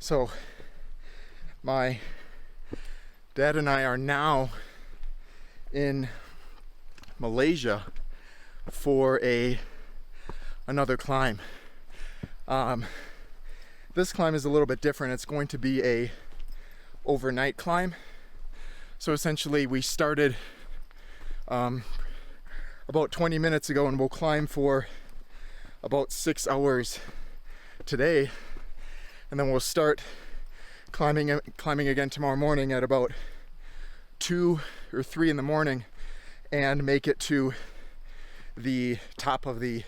So my dad and I are now in Malaysia for another climb. This climb is a little bit different. It's going to be a overnight climb. So essentially we started about 20 minutes ago, and we'll climb for about 6 hours today. And then we'll start climbing again tomorrow morning at about 2 or 3 in the morning, and make it to the top of the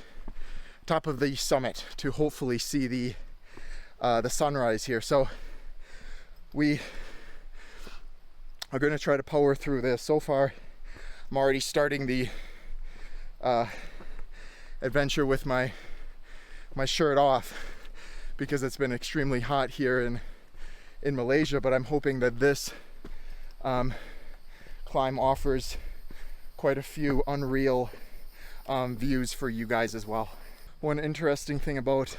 summit to hopefully see the sunrise here. So we are going to try to power through this. So far, I'm already starting the adventure with my shirt off, because it's been extremely hot here in Malaysia, but I'm hoping that this climb offers quite a few unreal views for you guys as well. One interesting thing about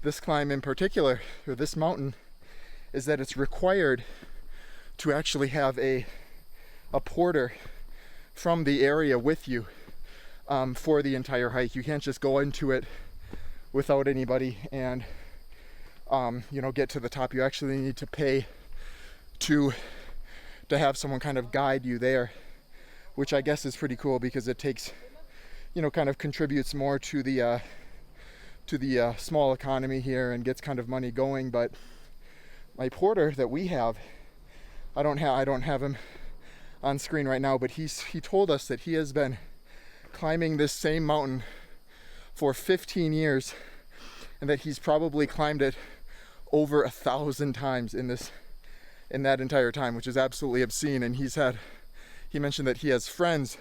this climb in particular, or this mountain, is that it's required to actually have a porter from the area with you for the entire hike. You can't just go into it without anybody and get to the top. You actually need to pay to have someone kind of guide you there, which I guess is pretty cool, because it takes, kind of contributes more to the small economy here and gets kind of money going. But my porter that we have, I don't have him on screen right now, but he told us that he has been climbing this same mountain for 15 years, and that he's probably climbed it over 1,000 times in that entire time, which is absolutely obscene. And he mentioned that he has friends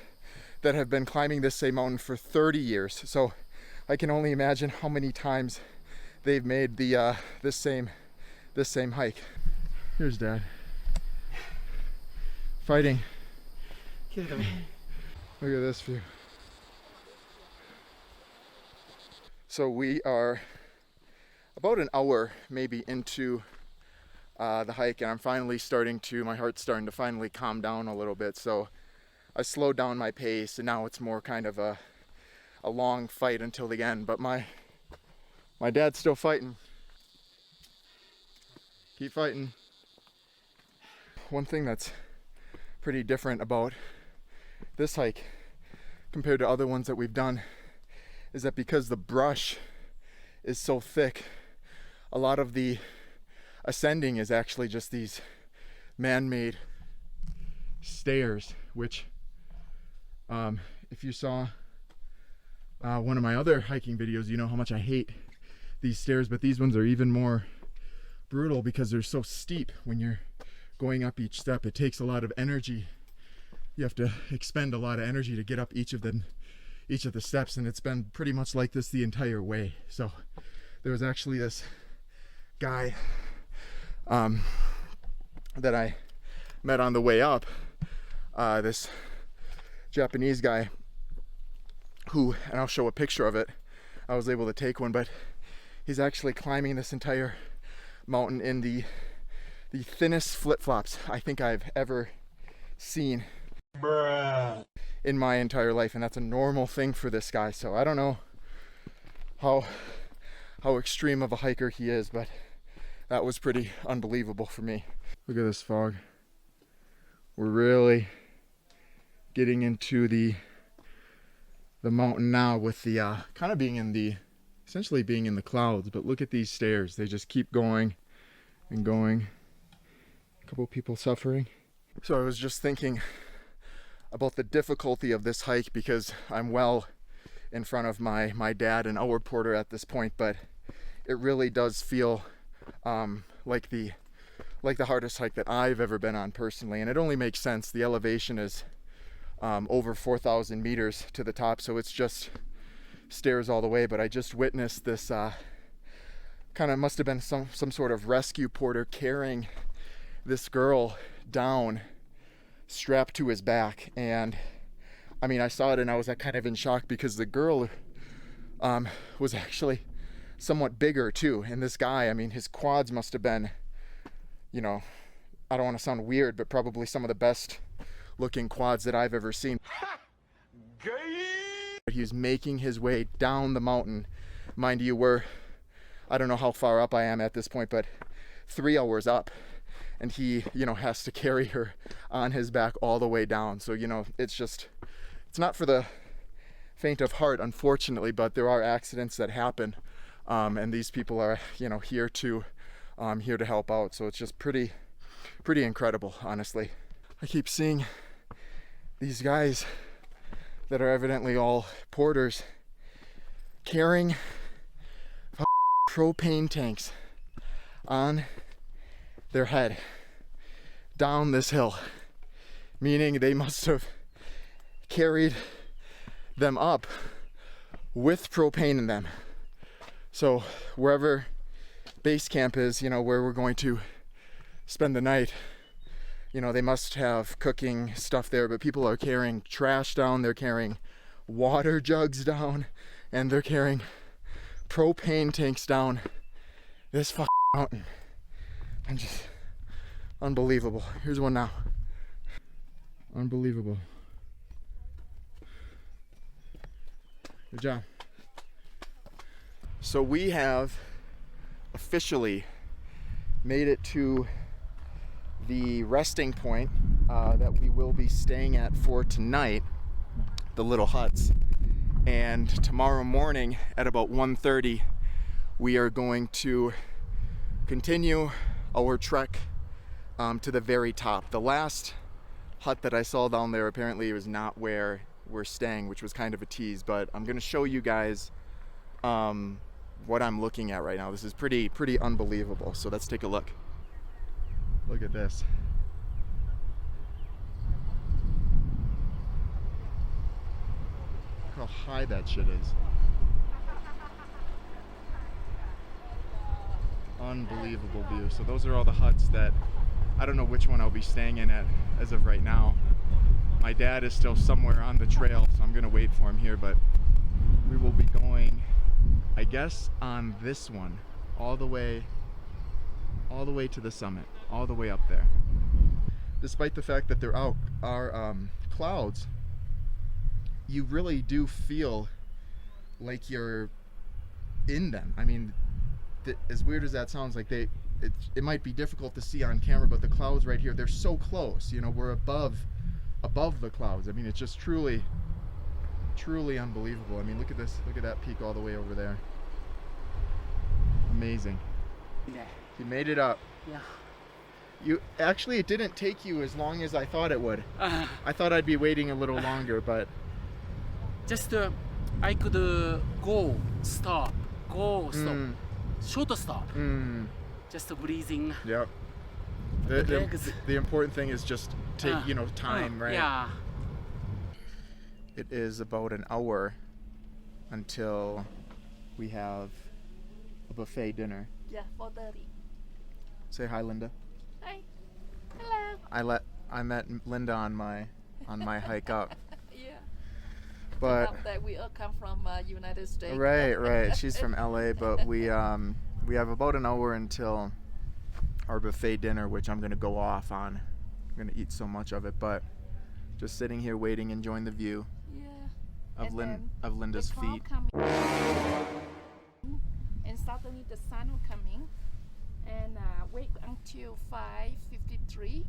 that have been climbing this same mountain for 30 years. So I can only imagine how many times they've made this same hike. Here's Dad fighting. Look at this view. So we are about an hour maybe into the hike, and my heart's starting to finally calm down a little bit. So I slowed down my pace, and now it's more kind of a long fight until the end. But my dad's still fighting. Keep fighting. One thing that's pretty different about this hike compared to other ones that we've done is that because the brush is so thick, a lot of the ascending is actually just these man-made stairs, which if you saw one of my other hiking videos, you know how much I hate these stairs. But these ones are even more brutal because they're so steep. When you're going up each step, it takes a lot of energy. You have to expend a lot of energy to get up each of the steps, and it's been pretty much like this the entire way. So there was actually this guy that I met on the way up, this Japanese guy who, and I'll show a picture of it, I was able to take one, but he's actually climbing this entire mountain in the thinnest flip-flops I think I've ever seen in my entire life, and that's a normal thing for this guy. So I don't know how extreme of a hiker he is, but that was pretty unbelievable for me. Look at this fog. We're really getting into the mountain now, with the kind of essentially being in the clouds. But look at these stairs. They just keep going and going. A couple people suffering. So I was just thinking about the difficulty of this hike, because I'm well in front of my dad and our porter at this point, but it really does feel like the hardest hike that I've ever been on personally. And it only makes sense. The elevation is over 4,000 meters to the top, so it's just stairs all the way. But I just witnessed this kind of must have been some sort of rescue porter carrying this girl down, strapped to his back. And I mean, I saw it and I was kind of in shock because the girl was actually somewhat bigger too. And this guy, I mean, his quads must have been, you know, I don't want to sound weird, but probably some of the best looking quads that I've ever seen. He was making his way down the mountain. Mind you, I don't know how far up I am at this point, but 3 hours up. And he, you know, has to carry her on his back all the way down. So, you know, it's not for the faint of heart, unfortunately, but there are accidents that happen. And these people are, you know, here to help out. So it's just pretty incredible, honestly. I keep seeing these guys that are evidently all porters carrying propane tanks on their head down this hill, meaning they must have carried them up with propane in them. So wherever base camp is, you know, where we're going to spend the night, you know, they must have cooking stuff there, but people are carrying trash down, they're carrying water jugs down, and they're carrying propane tanks down this fucking mountain. And just unbelievable. Here's one now. Unbelievable. Good job. So we have officially made it to the resting point that we will be staying at for tonight, the little huts. And tomorrow morning at about 1:30, we are going to continue our trek to the very top. The last hut that I saw down there apparently was not where we're staying, which was kind of a tease, but I'm gonna show you guys what I'm looking at right now. This is pretty unbelievable. So let's take a look. Look at this. Look how high that shit is. Unbelievable view. So those are all the huts that I don't know which one I'll be staying in at as of right now. My dad is still somewhere on the trail, so I'm gonna wait for him here, but we will be going, I guess, on this one all the way to the summit, all the way up there. Despite the fact that there are clouds, you really do feel like you're in them. I mean, as weird as that sounds, like it might be difficult to see on camera, but the clouds right here, they're so close. You know, we're above the clouds. I mean, it's just truly unbelievable. I mean, look at this. Look at that peak all the way over there. Amazing. Yeah. You made it up. Yeah. You actually, it didn't take you as long as I thought it would. I thought I'd be waiting a little longer, but Just I could go, stop, short stop. Just breathing. Yep. The important thing is just take, time, right? Yeah. It is about an hour until we have a buffet dinner. Yeah, 4:30. Say hi, Linda. Hi. Hello. I met Linda on my hike up. Yeah. But Now that we all come from United States. right. She's from LA, but we have about an hour until our buffet dinner, which I'm gonna go off on. I'm gonna eat so much of it, but just sitting here waiting, enjoying the view Yeah. of And Linda's the cloud feet. coming, and suddenly the sun will coming, and wait until 5:53.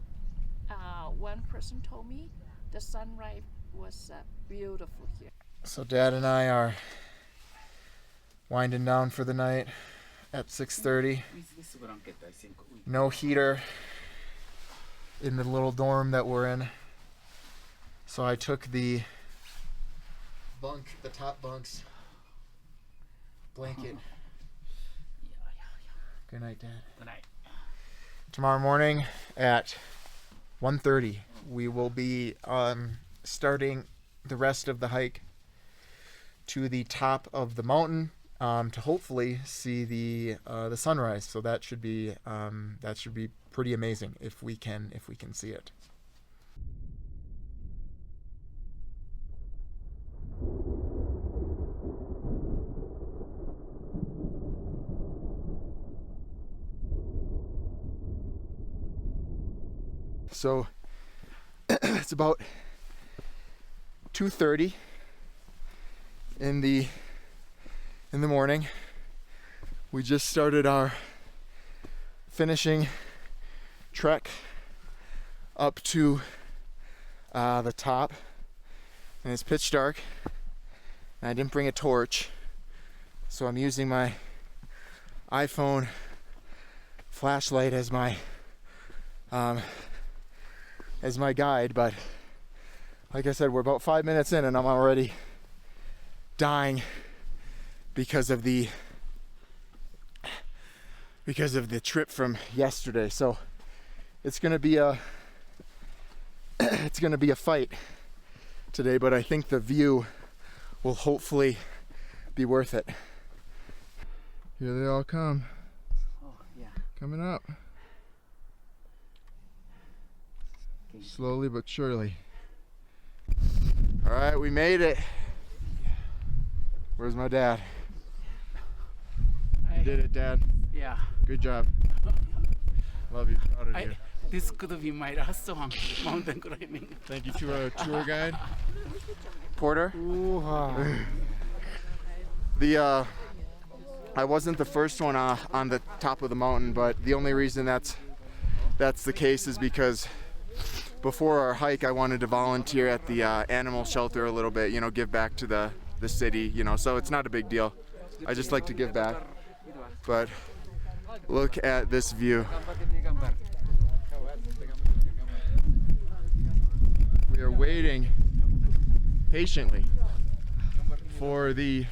One person told me the sunrise was beautiful here. So Dad and I are winding down for the night at 6:30. No heater in the little dorm that we're in. So I took the top bunk's blanket. Good night, Dad. Good night. Tomorrow morning at 1:30, we will be starting the rest of the hike to the top of the mountain. to hopefully see the sunrise. So that should be pretty amazing if we can see it. So it's about 2:30 in the morning. We just started our finishing trek up to the top, and it's pitch dark, and I didn't bring a torch, so I'm using my iPhone flashlight as my guide. But like I said, we're about 5 minutes in and I'm already dying because of the trip from yesterday. So it's gonna be a fight today, but I think the view will hopefully be worth it. Here they all come. Oh, yeah. Coming up. Slowly but surely. All right, we made it. Where's my dad? You did it, Dad. Yeah. Good job. Love you. Proud of you. This could be my last one, mountain climbing. Thank you to our tour guide, Porter. I wasn't the first one on the top of the mountain, but the only reason that's the case is because before our hike, I wanted to volunteer at the animal shelter a little bit, give back to the city, so it's not a big deal. I just like to give back. But look at this view. We are waiting patiently for the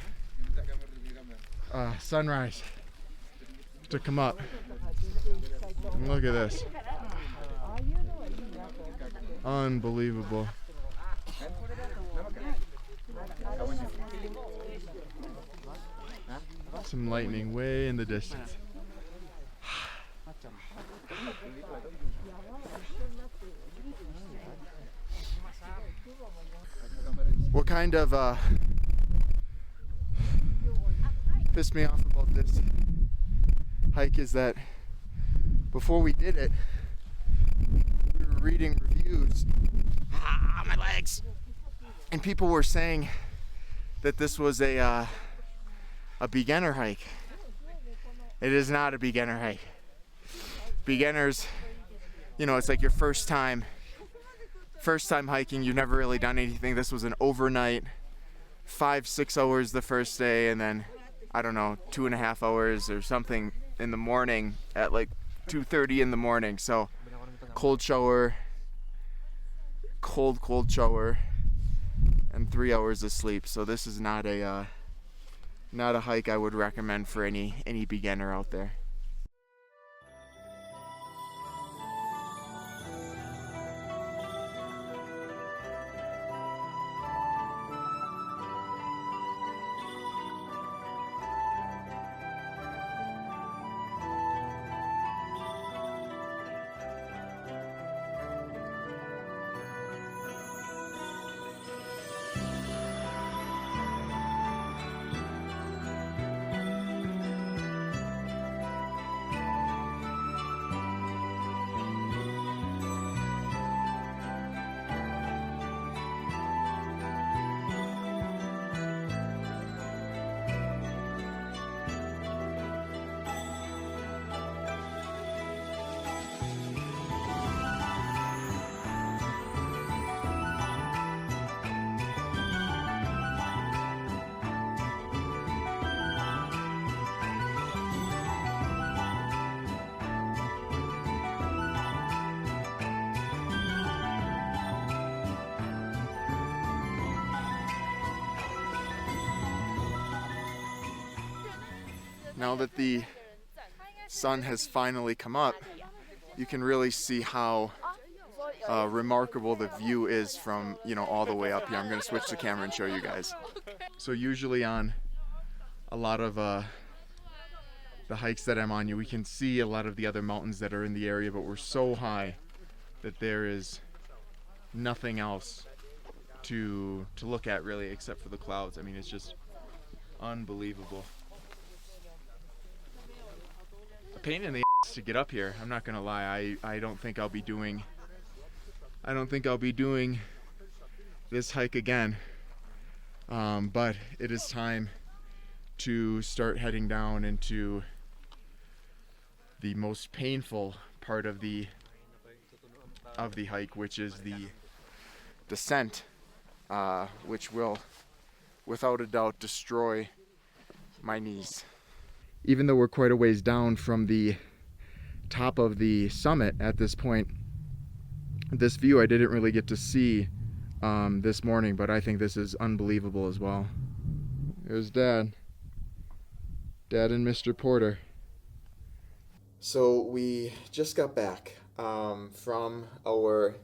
sunrise to come up. And look at this. Unbelievable. Some lightning way in the distance. What kind of pissed me off about this hike is that before we did it, we were reading reviews. My legs! And people were saying that this was a beginner hike. It is not a beginner hike. Beginners, it's like your first time hiking. You've never really done anything. This was an overnight, 5-6 hours the first day, and then I don't know, 2.5 hours or something in the morning at like 2:30 in the morning. So cold shower, cold shower, and 3 hours of sleep. So this is not a hike I would recommend for any beginner out there. Now that the sun has finally come up, you can really see how remarkable the view is from all the way up here. I'm going to switch the camera and show you guys. So usually on a lot of the hikes that I'm on, we can see a lot of the other mountains that are in the area, but we're so high that there is nothing else to look at really except for the clouds. I mean, it's just unbelievable. A pain in the ass to get up here. I'm not gonna lie. I don't think I'll be doing this hike again. But it is time to start heading down into the most painful part of the hike, which is the descent, which will without a doubt destroy my knees. Even though we're quite a ways down from the top of the summit at this point, this view I didn't really get to see this morning, but I think this is unbelievable as well. There's Dad and Mr. Porter. So we just got back from our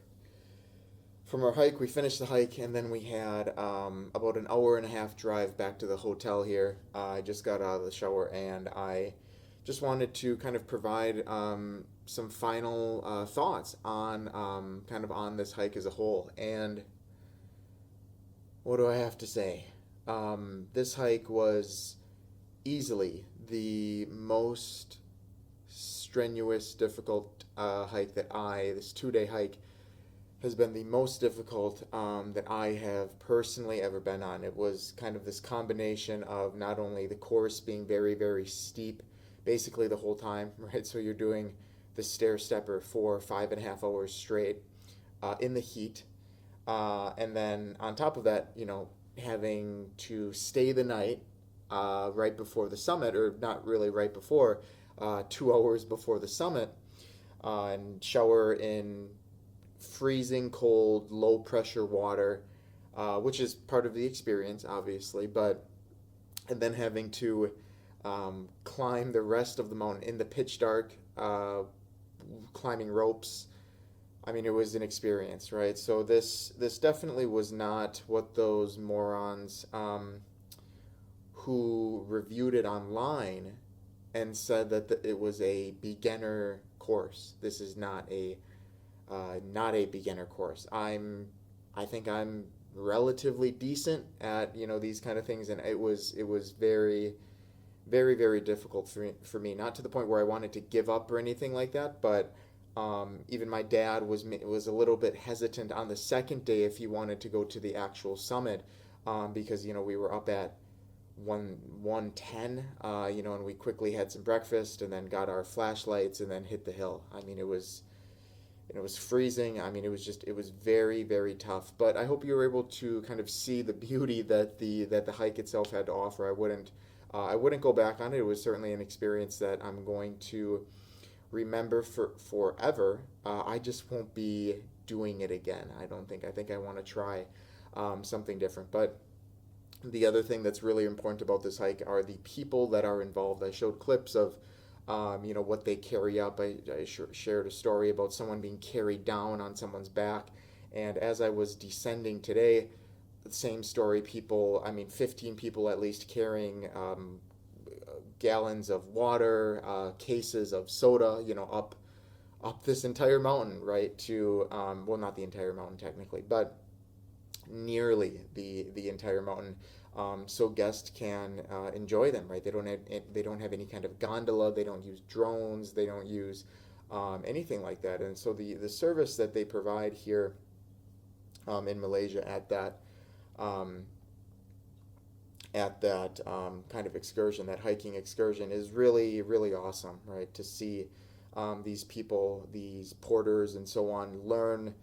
hike. We finished the hike, and then we had about an hour and a half drive back to the hotel here. I just got out of the shower, and I just wanted to kind of provide some final thoughts on kind of on this hike as a whole. And what do I have to say? This hike was easily the most strenuous, difficult hike this 2-day hike has been the most difficult that I have personally ever been on. It was kind of this combination of not only the course being very, very steep, basically the whole time, right? So you're doing the stair stepper for 5.5 hours straight in the heat. And then on top of that, having to stay the night right before the summit, or not really right before, 2 hours before the summit, and shower in freezing cold, low pressure water, which is part of the experience, obviously, and then having to climb the rest of the mountain in the pitch dark, climbing ropes. I mean, it was an experience, right? So this definitely was not what those morons who reviewed it online and said that it was a beginner course. This is not a beginner course. I think I'm relatively decent at these kind of things, and it was very, very, very difficult for me. Not to the point where I wanted to give up or anything like that, but even my dad was a little bit hesitant on the second day if he wanted to go to the actual summit, because we were up at 1:10, and we quickly had some breakfast and then got our flashlights and then hit the hill. I mean, it was freezing. I mean, it was very, very tough. But I hope you were able to kind of see the beauty that the hike itself had to offer. I wouldn't go back on it. It was certainly an experience that I'm going to remember forever. I just won't be doing it again. I don't think. I think I want to try something different. But the other thing that's really important about this hike are the people that are involved. I showed clips of what they carry up. I shared a story about someone being carried down on someone's back. And as I was descending today, the same story, 15 people at least carrying gallons of water, cases of soda, up this entire mountain, right, to, not the entire mountain technically, but nearly the entire mountain, so guests can enjoy them, right? They don't have any kind of gondola, they don't use drones, they don't use anything like that. And so the service that they provide here in Malaysia at that kind of excursion, that hiking excursion, is really, really awesome, right? To see these people, these porters and so on, learn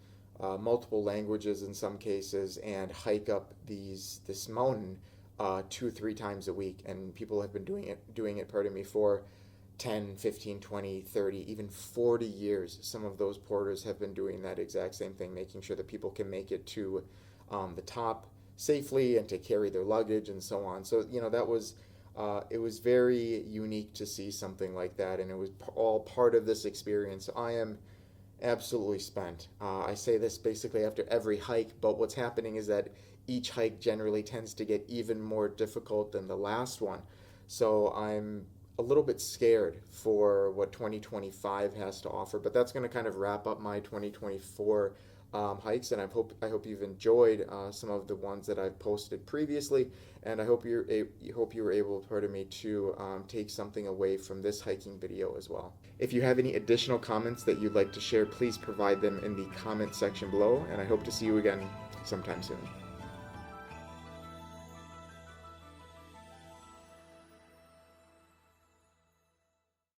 multiple languages in some cases and hike up this mountain 2-3 times a week. And people have been doing it for 10, 15, 20, 30, even 40 years. Some of those porters have been doing that exact same thing, making sure that people can make it to the top safely and to carry their luggage and so on. So that was it was very unique to see something like that, and it was all part of this experience. So I am absolutely spent. I say this basically after every hike, but what's happening is that each hike generally tends to get even more difficult than the last one. So I'm a little bit scared for what 2025 has to offer, but that's going to kind of wrap up my 2024 hikes, and I hope you've enjoyed some of the ones that I've posted previously, and I hope you were able, pardon me, to take something away from this hiking video as well. If you have any additional comments that you'd like to share, please provide them in the comment section below, and I hope to see you again sometime soon.